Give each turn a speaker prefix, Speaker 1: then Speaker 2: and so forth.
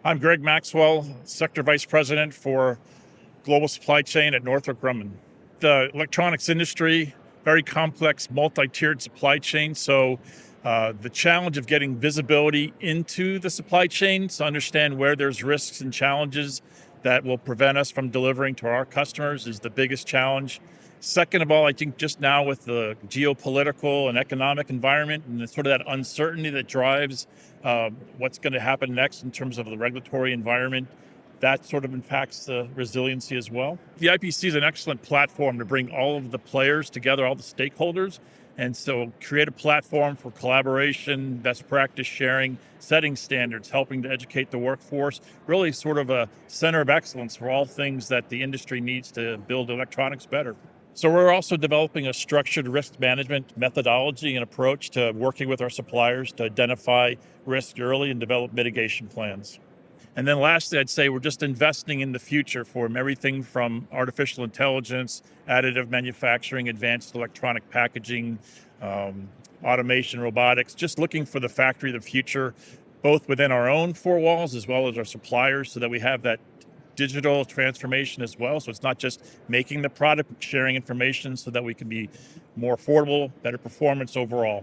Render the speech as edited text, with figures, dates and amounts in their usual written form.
Speaker 1: I'm Greg Maxwell, Sector Vice President for Global Supply Chain at Northrop Grumman. The electronics industry, very complex, multi-tiered supply chain. So the challenge of getting visibility into the supply chain to understand where there's risks and challenges that will prevent us from delivering to our customers is the biggest challenge. Second of all, I think just now with the geopolitical and economic environment and the sort of that uncertainty that drives what's going to happen next in terms of the regulatory environment, that sort of impacts the resiliency as well. The IPC is an excellent platform to bring all of the players together, all the stakeholders, and so create a platform for collaboration, best practice sharing, setting standards, helping to educate the workforce, really sort of a center of excellence for all things that the industry needs to build electronics better. So we're also developing a structured risk management methodology and approach to working with our suppliers to identify risk early and develop mitigation plans. And then lastly, I'd say we're just investing in the future for everything from artificial intelligence, additive manufacturing, advanced electronic packaging, automation, robotics, just looking for the factory of the future, both within our own four walls as well as our suppliers, so that we have that digital transformation as well. So it's not just making the product, but sharing information so that we can be more affordable, better performance overall.